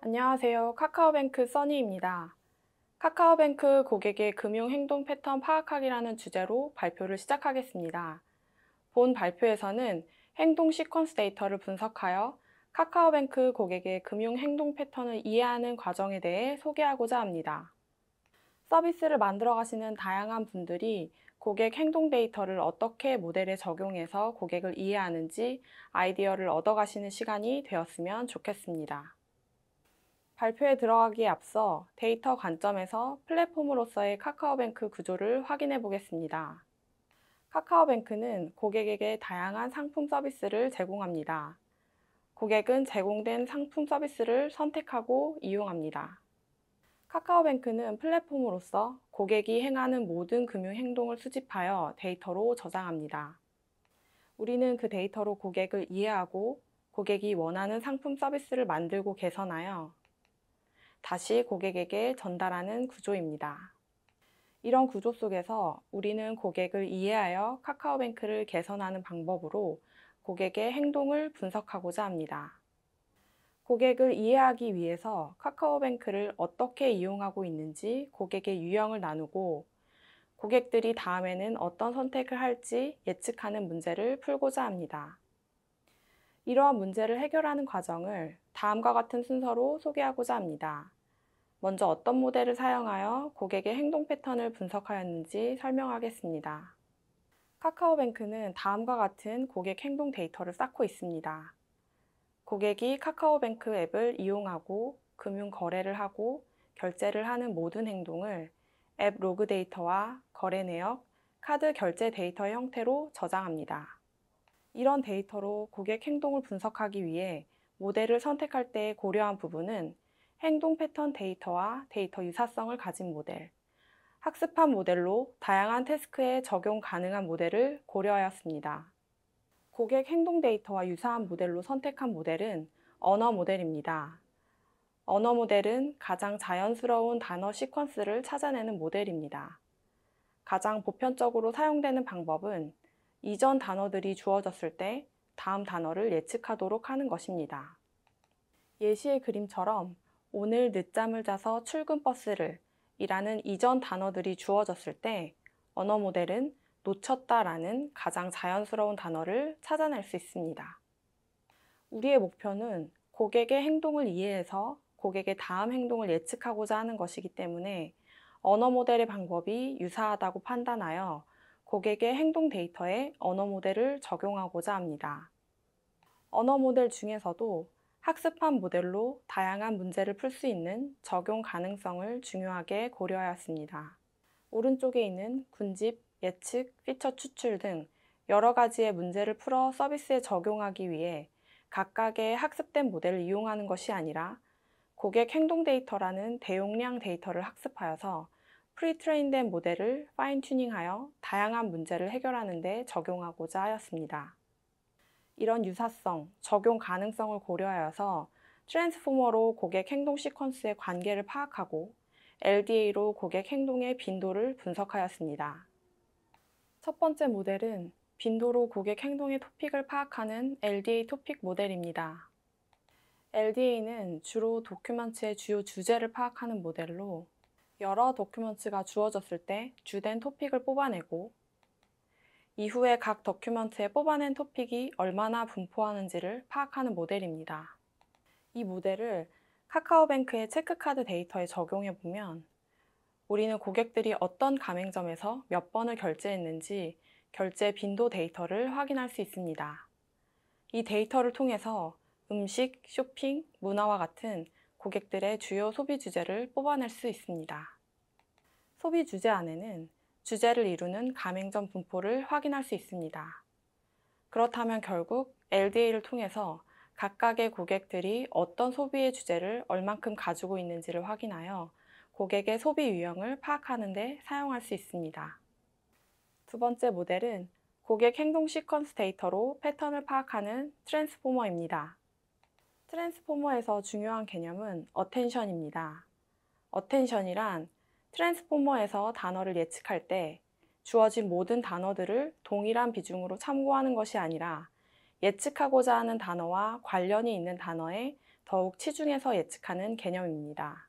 안녕하세요. 카카오뱅크 써니입니다. 카카오뱅크 고객의 금융 행동 패턴 파악하기라는 주제로 발표를 시작하겠습니다. 본 발표에서는 행동 시퀀스 데이터를 분석하여 카카오뱅크 고객의 금융 행동 패턴을 이해하는 과정에 대해 소개하고자 합니다. 서비스를 만들어 가시는 다양한 분들이 고객 행동 데이터를 어떻게 모델에 적용해서 고객을 이해하는지 아이디어를 얻어 가시는 시간이 되었으면 좋겠습니다. 발표에 들어가기에 앞서 데이터 관점에서 플랫폼으로서의 카카오뱅크 구조를 확인해 보겠습니다. 카카오뱅크는 고객에게 다양한 상품 서비스를 제공합니다. 고객은 제공된 상품 서비스를 선택하고 이용합니다. 카카오뱅크는 플랫폼으로서 고객이 행하는 모든 금융 행동을 수집하여 데이터로 저장합니다. 우리는 그 데이터로 고객을 이해하고 고객이 원하는 상품 서비스를 만들고 개선하여 다시 고객에게 전달하는 구조입니다. 이런 구조 속에서 우리는 고객을 이해하여 카카오뱅크를 개선하는 방법으로 고객의 행동을 분석하고자 합니다. 고객을 이해하기 위해서 카카오뱅크를 어떻게 이용하고 있는지 고객의 유형을 나누고 고객들이 다음에는 어떤 선택을 할지 예측하는 문제를 풀고자 합니다. 이러한 문제를 해결하는 과정을 다음과 같은 순서로 소개하고자 합니다. 먼저 어떤 모델을 사용하여 고객의 행동 패턴을 분석하였는지 설명하겠습니다. 카카오뱅크는 다음과 같은 고객 행동 데이터를 쌓고 있습니다. 고객이 카카오뱅크 앱을 이용하고 금융 거래를 하고 결제를 하는 모든 행동을 앱 로그 데이터와 거래 내역, 카드 결제 데이터 형태로 저장합니다. 이런 데이터로 고객 행동을 분석하기 위해 모델을 선택할 때 고려한 부분은 행동 패턴 데이터와 데이터 유사성을 가진 모델, 학습한 모델로 다양한 태스크에 적용 가능한 모델을 고려하였습니다. 고객 행동 데이터와 유사한 모델로 선택한 모델은 언어 모델입니다. 언어 모델은 가장 자연스러운 단어 시퀀스를 찾아내는 모델입니다. 가장 보편적으로 사용되는 방법은 이전 단어들이 주어졌을 때 다음 단어를 예측하도록 하는 것입니다. 예시의 그림처럼 오늘 늦잠을 자서 출근 버스를 이라는 이전 단어들이 주어졌을 때 언어 모델은 놓쳤다라는 가장 자연스러운 단어를 찾아낼 수 있습니다. 우리의 목표는 고객의 행동을 이해해서 고객의 다음 행동을 예측하고자 하는 것이기 때문에 언어 모델의 방법이 유사하다고 판단하여 고객의 행동 데이터에 언어 모델을 적용하고자 합니다. 언어 모델 중에서도 학습한 모델로 다양한 문제를 풀 수 있는 적용 가능성을 중요하게 고려하였습니다. 오른쪽에 있는 군집, 예측, 피처 추출 등 여러 가지의 문제를 풀어 서비스에 적용하기 위해 각각의 학습된 모델을 이용하는 것이 아니라 고객 행동 데이터라는 대용량 데이터를 학습하여서 프리트레인된 모델을 파인 튜닝하여 다양한 문제를 해결하는 데 적용하고자 하였습니다. 이런 유사성, 적용 가능성을 고려하여서 트랜스포머로 고객 행동 시퀀스의 관계를 파악하고 LDA로 고객 행동의 빈도를 분석하였습니다. 첫 번째 모델은 빈도로 고객 행동의 토픽을 파악하는 LDA 토픽 모델입니다. LDA는 주로 도큐먼트의 주요 주제를 파악하는 모델로 여러 도큐먼트가 주어졌을 때 주된 토픽을 뽑아내고 이후에 각 도큐먼트에 뽑아낸 토픽이 얼마나 분포하는지를 파악하는 모델입니다. 이 모델을 카카오뱅크의 체크카드 데이터에 적용해 보면 우리는 고객들이 어떤 가맹점에서 몇 번을 결제했는지 결제 빈도 데이터를 확인할 수 있습니다. 이 데이터를 통해서 음식, 쇼핑, 문화와 같은 고객들의 주요 소비 주제를 뽑아낼 수 있습니다. 소비 주제 안에는 주제를 이루는 가맹점 분포를 확인할 수 있습니다. 그렇다면 결국 LDA를 통해서 각각의 고객들이 어떤 소비의 주제를 얼만큼 가지고 있는지를 확인하여 고객의 소비 유형을 파악하는 데 사용할 수 있습니다. 두 번째 모델은 고객 행동 시퀀스 데이터로 패턴을 파악하는 트랜스포머입니다. 트랜스포머에서 중요한 개념은 어텐션입니다. 어텐션이란 트랜스포머에서 단어를 예측할 때 주어진 모든 단어들을 동일한 비중으로 참고하는 것이 아니라 예측하고자 하는 단어와 관련이 있는 단어에 더욱 치중해서 예측하는 개념입니다.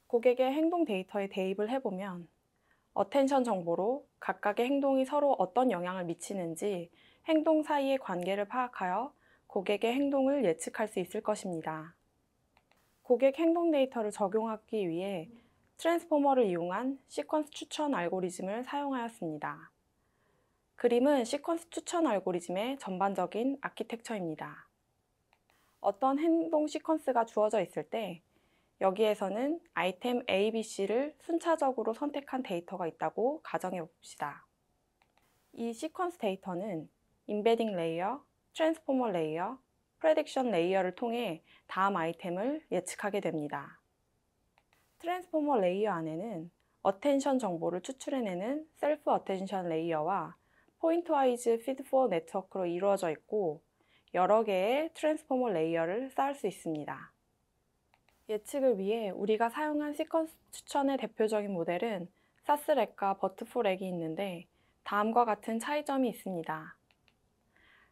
고객의 행동 데이터에 대입을 해보면 어텐션 정보로 각각의 행동이 서로 어떤 영향을 미치는지 행동 사이의 관계를 파악하여 고객의 행동을 예측할 수 있을 것입니다. 고객 행동 데이터를 적용하기 위해 트랜스포머를 이용한 시퀀스 추천 알고리즘을 사용하였습니다. 그림은 시퀀스 추천 알고리즘의 전반적인 아키텍처입니다. 어떤 행동 시퀀스가 주어져 있을 때 여기에서는 아이템 A, B, C를 순차적으로 선택한 데이터가 있다고 가정해 봅시다. 이 시퀀스 데이터는 임베딩 레이어, 트랜스포머 레이어, 프레딕션 레이어를 통해 다음 아이템을 예측하게 됩니다. 트랜스포머 레이어 안에는 어텐션 정보를 추출해내는 셀프 어텐션 레이어와 포인트와이즈 피드포어 네트워크로 이루어져 있고 여러 개의 트랜스포머 레이어를 쌓을 수 있습니다. 예측을 위해 우리가 사용한 시퀀스 추천의 대표적인 모델은 사스렉과 버트포렉이 있는데 다음과 같은 차이점이 있습니다.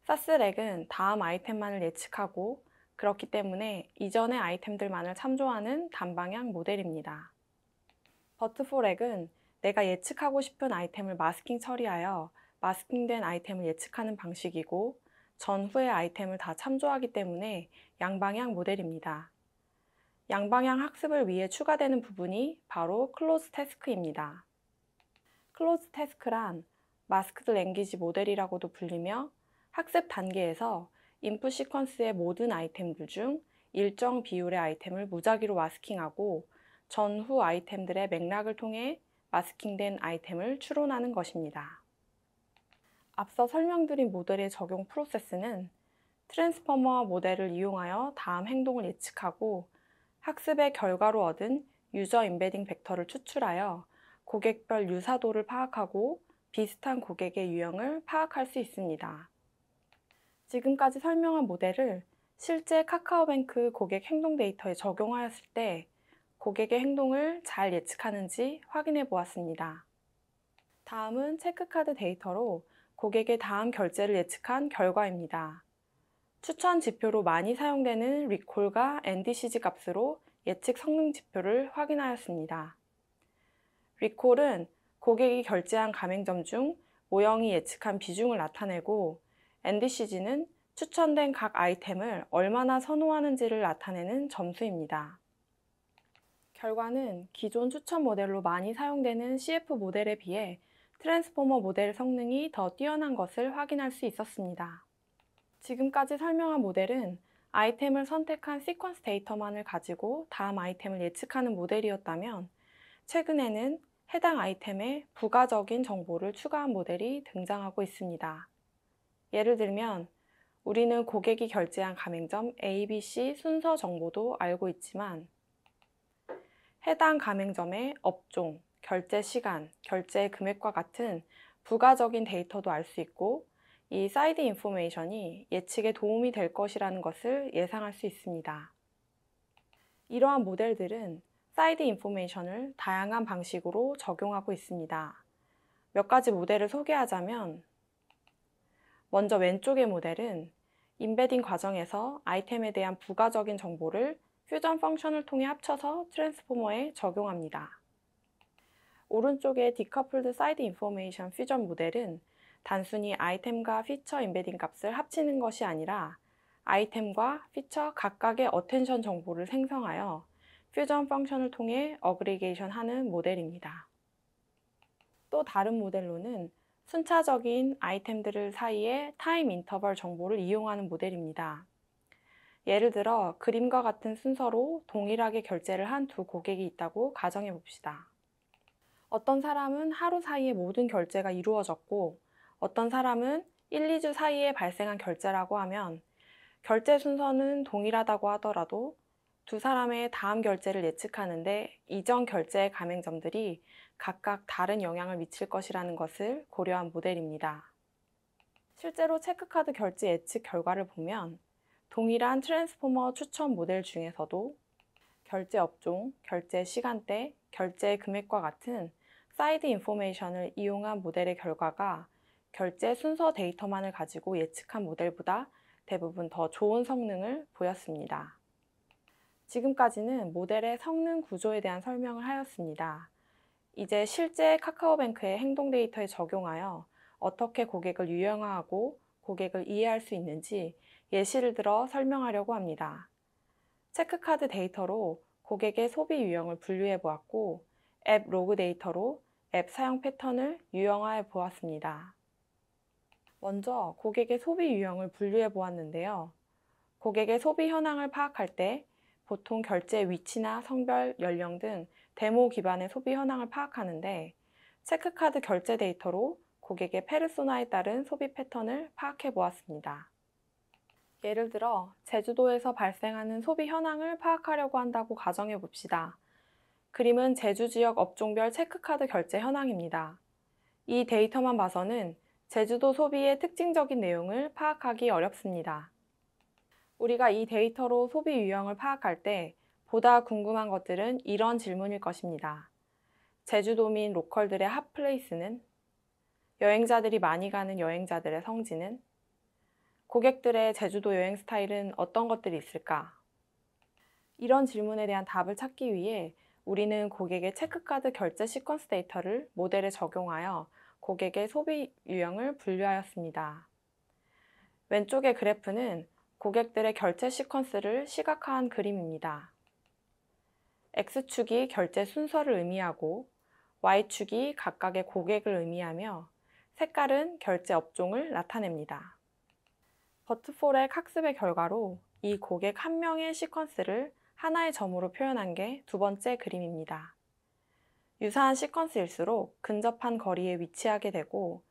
사스렉은 다음 아이템만을 예측하고 그렇기 때문에 이전의 아이템들만을 참조하는 단방향 모델입니다. 버트포렉은 내가 예측하고 싶은 아이템을 마스킹 처리하여 마스킹된 아이템을 예측하는 방식이고 전후의 아이템을 다 참조하기 때문에 양방향 모델입니다. 양방향 학습을 위해 추가되는 부분이 바로 클로즈 태스크입니다. 클로즈 태스크란 마스크드 랭귀지 모델이라고도 불리며 학습 단계에서 인풋 시퀀스의 모든 아이템들 중 일정 비율의 아이템을 무작위로 마스킹하고 전후 아이템들의 맥락을 통해 마스킹된 아이템을 추론하는 것입니다. 앞서 설명드린 모델의 적용 프로세스는 트랜스포머 모델을 이용하여 다음 행동을 예측하고 학습의 결과로 얻은 유저 임베딩 벡터를 추출하여 고객별 유사도를 파악하고 비슷한 고객의 유형을 파악할 수 있습니다. 지금까지 설명한 모델을 실제 카카오뱅크 고객 행동 데이터에 적용하였을 때 고객의 행동을 잘 예측하는지 확인해 보았습니다. 다음은 체크카드 데이터로 고객의 다음 결제를 예측한 결과입니다. 추천 지표로 많이 사용되는 리콜과 NDCG 값으로 예측 성능 지표를 확인하였습니다. 리콜은 고객이 결제한 가맹점 중 모형이 예측한 비중을 나타내고 NDCG는 추천된 각 아이템을 얼마나 선호하는지를 나타내는 점수입니다. 결과는 기존 추천 모델로 많이 사용되는 CF 모델에 비해 트랜스포머 모델 성능이 더 뛰어난 것을 확인할 수 있었습니다. 지금까지 설명한 모델은 아이템을 선택한 시퀀스 데이터만을 가지고 다음 아이템을 예측하는 모델이었다면 최근에는 해당 아이템에 부가적인 정보를 추가한 모델이 등장하고 있습니다. 예를 들면 우리는 고객이 결제한 가맹점 A, B, C 순서 정보도 알고 있지만 해당 가맹점의 업종, 결제 시간, 결제 금액과 같은 부가적인 데이터도 알 수 있고 이 사이드 인포메이션이 예측에 도움이 될 것이라는 것을 예상할 수 있습니다. 이러한 모델들은 사이드 인포메이션을 다양한 방식으로 적용하고 있습니다. 몇 가지 모델을 소개하자면 먼저 왼쪽의 모델은 임베딩 과정에서 아이템에 대한 부가적인 정보를 퓨전 펑션을 통해 합쳐서 트랜스포머에 적용합니다. 오른쪽의 디커플드 사이드 인포메이션 퓨전 모델은 단순히 아이템과 피처 임베딩 값을 합치는 것이 아니라 아이템과 피처 각각의 어텐션 정보를 생성하여 퓨전 펑션을 통해 어그리게이션 하는 모델입니다. 또 다른 모델로는 순차적인 아이템들 사이의 타임 인터벌 정보를 이용하는 모델입니다. 예를 들어 그림과 같은 순서로 동일하게 결제를 한 두 고객이 있다고 가정해 봅시다. 어떤 사람은 하루 사이에 모든 결제가 이루어졌고 어떤 사람은 1, 2주 사이에 발생한 결제라고 하면 결제 순서는 동일하다고 하더라도 두 사람의 다음 결제를 예측하는데 이전 결제의 가맹점들이 각각 다른 영향을 미칠 것이라는 것을 고려한 모델입니다. 실제로 체크카드 결제 예측 결과를 보면 동일한 트랜스포머 추천 모델 중에서도 결제 업종, 결제 시간대, 결제 금액과 같은 사이드 인포메이션을 이용한 모델의 결과가 결제 순서 데이터만을 가지고 예측한 모델보다 대부분 더 좋은 성능을 보였습니다. 지금까지는 모델의 성능 구조에 대한 설명을 하였습니다. 이제 실제 카카오뱅크의 행동 데이터에 적용하여 어떻게 고객을 유형화하고 고객을 이해할 수 있는지 예시를 들어 설명하려고 합니다. 체크카드 데이터로 고객의 소비 유형을 분류해 보았고, 앱 로그 데이터로 앱 사용 패턴을 유형화해 보았습니다. 먼저 고객의 소비 유형을 분류해 보았는데요. 고객의 소비 현황을 파악할 때 보통 결제 위치나 성별, 연령 등 데모 기반의 소비 현황을 파악하는데, 체크카드 결제 데이터로 고객의 페르소나에 따른 소비 패턴을 파악해 보았습니다. 예를 들어 제주도에서 발생하는 소비 현황을 파악하려고 한다고 가정해 봅시다. 그림은 제주 지역 업종별 체크카드 결제 현황입니다. 이 데이터만 봐서는 제주도 소비의 특징적인 내용을 파악하기 어렵습니다. 우리가 이 데이터로 소비 유형을 파악할 때 보다 궁금한 것들은 이런 질문일 것입니다. 제주도민 로컬들의 핫플레이스는? 여행자들이 많이 가는 여행자들의 성지는? 고객들의 제주도 여행 스타일은 어떤 것들이 있을까? 이런 질문에 대한 답을 찾기 위해 우리는 고객의 체크카드 결제 시퀀스 데이터를 모델에 적용하여 고객의 소비 유형을 분류하였습니다. 왼쪽의 그래프는 고객들의 결제 시퀀스를 시각화한 그림입니다. X축이 결제 순서를 의미하고 Y축이 각각의 고객을 의미하며 색깔은 결제 업종을 나타냅니다. 버트포렉 학습의 결과로 이 고객 한 명의 시퀀스를 하나의 점으로 표현한 게 두 번째 그림입니다. 유사한 시퀀스일수록 근접한 거리에 위치하게 되고,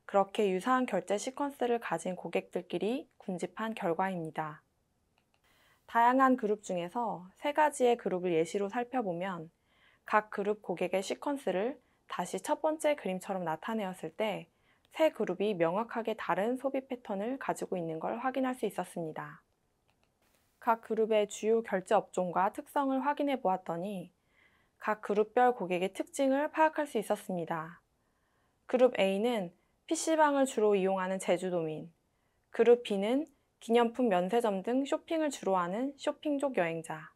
그렇게 유사한 결제 시퀀스를 가진 고객들끼리 군집한 결과입니다. 다양한 그룹 중에서 세 가지의 그룹을 예시로 살펴보면 각 그룹 고객의 시퀀스를 다시 첫 번째 그림처럼 나타내었을 때 세 그룹이 명확하게 다른 소비 패턴을 가지고 있는 걸 확인할 수 있었습니다. 각 그룹의 주요 결제 업종과 특성을 확인해 보았더니 각 그룹별 고객의 특징을 파악할 수 있었습니다. 그룹 A는 PC방을 주로 이용하는 제주도민, 그룹 B는 기념품 면세점 등 쇼핑을 주로 하는 쇼핑족 여행자,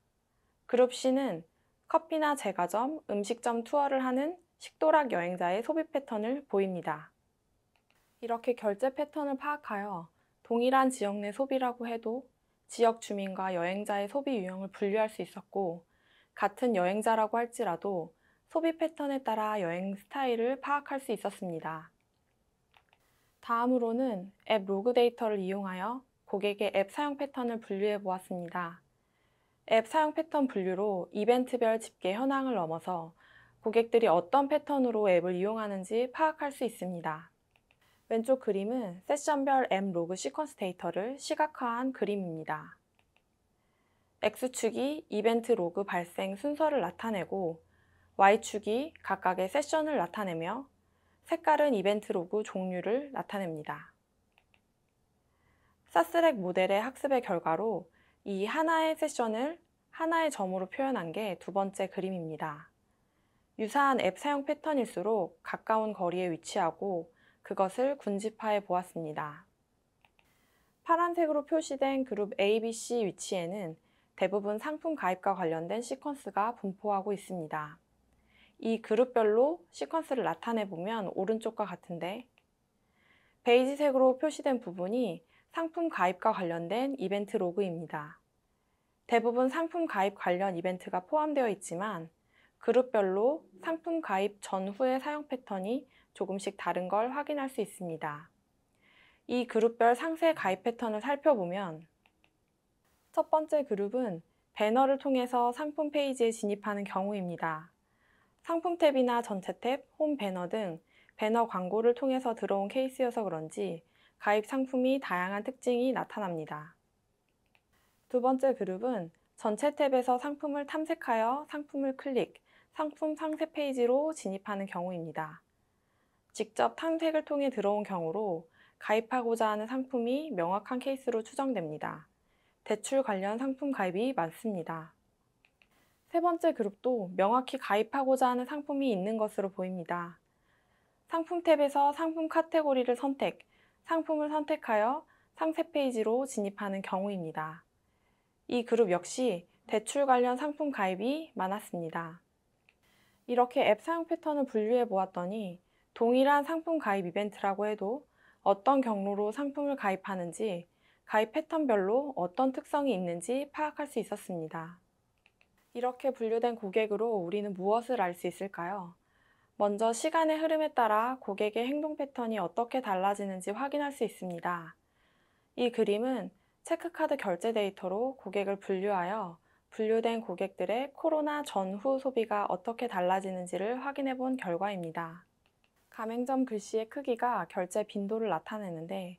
그룹 C는 커피나 제과점, 음식점 투어를 하는 식도락 여행자의 소비 패턴을 보입니다. 이렇게 결제 패턴을 파악하여 동일한 지역 내 소비라고 해도 지역 주민과 여행자의 소비 유형을 분류할 수 있었고, 같은 여행자라고 할지라도 소비 패턴에 따라 여행 스타일을 파악할 수 있었습니다. 다음으로는 앱 로그 데이터를 이용하여 고객의 앱 사용 패턴을 분류해 보았습니다. 앱 사용 패턴 분류로 이벤트별 집계 현황을 넘어서 고객들이 어떤 패턴으로 앱을 이용하는지 파악할 수 있습니다. 왼쪽 그림은 세션별 앱 로그 시퀀스 데이터를 시각화한 그림입니다. X축이 이벤트 로그 발생 순서를 나타내고 Y축이 각각의 세션을 나타내며 색깔은 이벤트 로그 종류를 나타냅니다. 사스렉 모델의 학습의 결과로 이 하나의 세션을 하나의 점으로 표현한 게 두 번째 그림입니다. 유사한 앱 사용 패턴일수록 가까운 거리에 위치하고 그것을 군집화해 보았습니다. 파란색으로 표시된 그룹 A, B, C 위치에는 대부분 상품 가입과 관련된 시퀀스가 분포하고 있습니다. 이 그룹별로 시퀀스를 나타내 보면 오른쪽과 같은데, 베이지색으로 표시된 부분이 상품 가입과 관련된 이벤트 로그입니다. 대부분 상품 가입 관련 이벤트가 포함되어 있지만 그룹별로 상품 가입 전후의 사용 패턴이 조금씩 다른 걸 확인할 수 있습니다. 이 그룹별 상세 가입 패턴을 살펴보면 첫 번째 그룹은 배너를 통해서 상품 페이지에 진입하는 경우입니다. 상품 탭이나 전체 탭, 홈 배너 등 배너 광고를 통해서 들어온 케이스여서 그런지 가입 상품이 다양한 특징이 나타납니다. 두 번째 그룹은 전체 탭에서 상품을 탐색하여 상품을 클릭, 상품 상세 페이지로 진입하는 경우입니다. 직접 탐색을 통해 들어온 경우로 가입하고자 하는 상품이 명확한 케이스로 추정됩니다. 대출 관련 상품 가입이 많습니다. 세 번째 그룹도 명확히 가입하고자 하는 상품이 있는 것으로 보입니다. 상품 탭에서 상품 카테고리를 선택, 상품을 선택하여 상세 페이지로 진입하는 경우입니다. 이 그룹 역시 대출 관련 상품 가입이 많았습니다. 이렇게 앱 사용 패턴을 분류해 보았더니 동일한 상품 가입 이벤트라고 해도 어떤 경로로 상품을 가입하는지, 가입 패턴별로 어떤 특성이 있는지 파악할 수 있었습니다. 이렇게 분류된 고객으로 우리는 무엇을 알 수 있을까요? 먼저 시간의 흐름에 따라 고객의 행동 패턴이 어떻게 달라지는지 확인할 수 있습니다. 이 그림은 체크카드 결제 데이터로 고객을 분류하여 분류된 고객들의 코로나 전후 소비가 어떻게 달라지는지를 확인해 본 결과입니다. 가맹점 글씨의 크기가 결제 빈도를 나타내는데,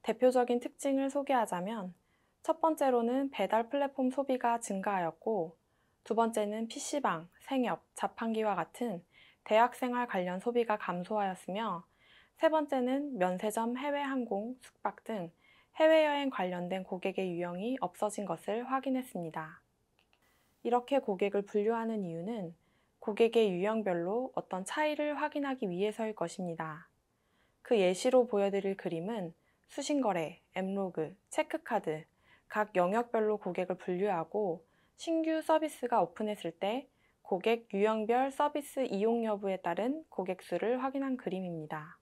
대표적인 특징을 소개하자면 첫 번째로는 배달 플랫폼 소비가 증가하였고, 두 번째는 PC방, 생협, 자판기와 같은 대학생활 관련 소비가 감소하였으며, 세 번째는 면세점, 해외 항공, 숙박 등 해외여행 관련된 고객의 유형이 없어진 것을 확인했습니다. 이렇게 고객을 분류하는 이유는 고객의 유형별로 어떤 차이를 확인하기 위해서일 것입니다. 그 예시로 보여드릴 그림은 수신거래, 앱로그, 체크카드, 각 영역별로 고객을 분류하고 신규 서비스가 오픈했을 때 고객 유형별 서비스 이용 여부에 따른 고객 수를 확인한 그림입니다.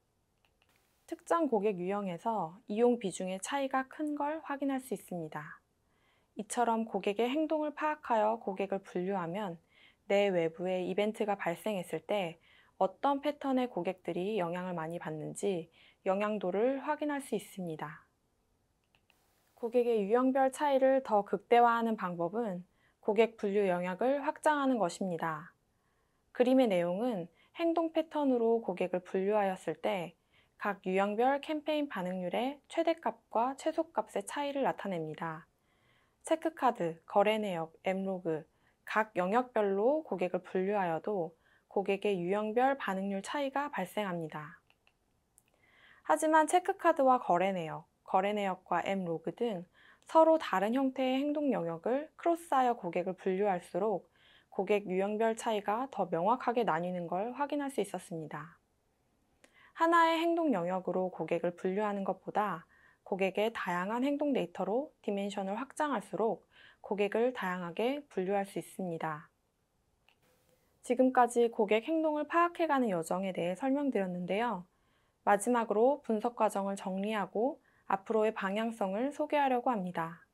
특정 고객 유형에서 이용 비중의 차이가 큰 걸 확인할 수 있습니다. 이처럼 고객의 행동을 파악하여 고객을 분류하면 내 외부에 이벤트가 발생했을 때 어떤 패턴의 고객들이 영향을 많이 받는지 영향도를 확인할 수 있습니다. 고객의 유형별 차이를 더 극대화하는 방법은 고객 분류 영역을 확장하는 것입니다. 그림의 내용은 행동 패턴으로 고객을 분류하였을 때 각 유형별 캠페인 반응률의 최대값과 최소값의 차이를 나타냅니다. 체크카드, 거래 내역, 앱로그, 각 영역별로 고객을 분류하여도 고객의 유형별 반응률 차이가 발생합니다. 하지만 체크카드와 거래 내역과 앱로그 등 서로 다른 형태의 행동 영역을 크로스하여 고객을 분류할수록 고객 유형별 차이가 더 명확하게 나뉘는 걸 확인할 수 있었습니다. 하나의 행동 영역으로 고객을 분류하는 것보다 고객의 다양한 행동 데이터로 디멘션을 확장할수록 고객을 다양하게 분류할 수 있습니다. 지금까지 고객 행동을 파악해가는 여정에 대해 설명드렸는데요. 마지막으로 분석 과정을 정리하고 앞으로의 방향성을 소개하려고 합니다.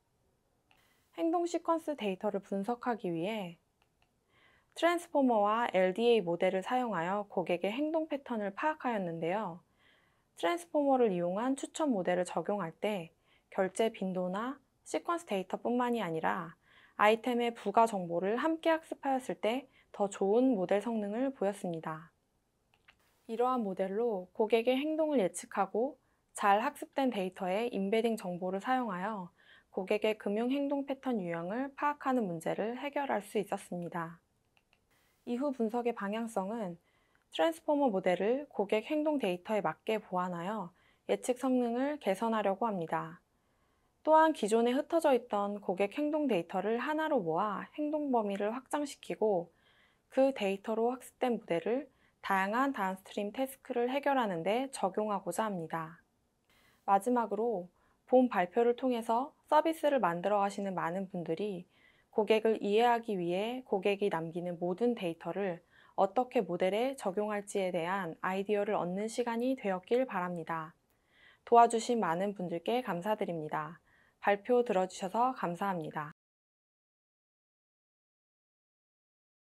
행동 시퀀스 데이터를 분석하기 위해 트랜스포머와 LDA 모델을 사용하여 고객의 행동 패턴을 파악하였는데요. 트랜스포머를 이용한 추천 모델을 적용할 때 결제 빈도나 시퀀스 데이터뿐만이 아니라 아이템의 부가 정보를 함께 학습하였을 때 더 좋은 모델 성능을 보였습니다. 이러한 모델로 고객의 행동을 예측하고 잘 학습된 데이터에 임베딩 정보를 사용하여 고객의 금융 행동 패턴 유형을 파악하는 문제를 해결할 수 있었습니다. 이후 분석의 방향성은 트랜스포머 모델을 고객 행동 데이터에 맞게 보완하여 예측 성능을 개선하려고 합니다. 또한 기존에 흩어져 있던 고객 행동 데이터를 하나로 모아 행동 범위를 확장시키고 그 데이터로 학습된 모델을 다양한 다운스트림 태스크를 해결하는 데 적용하고자 합니다. 마지막으로 본 발표를 통해서 서비스를 만들어 가시는 많은 분들이 고객을 이해하기 위해 고객이 남기는 모든 데이터를 어떻게 모델에 적용할지에 대한 아이디어를 얻는 시간이 되었길 바랍니다. 도와주신 많은 분들께 감사드립니다. 발표 들어주셔서 감사합니다.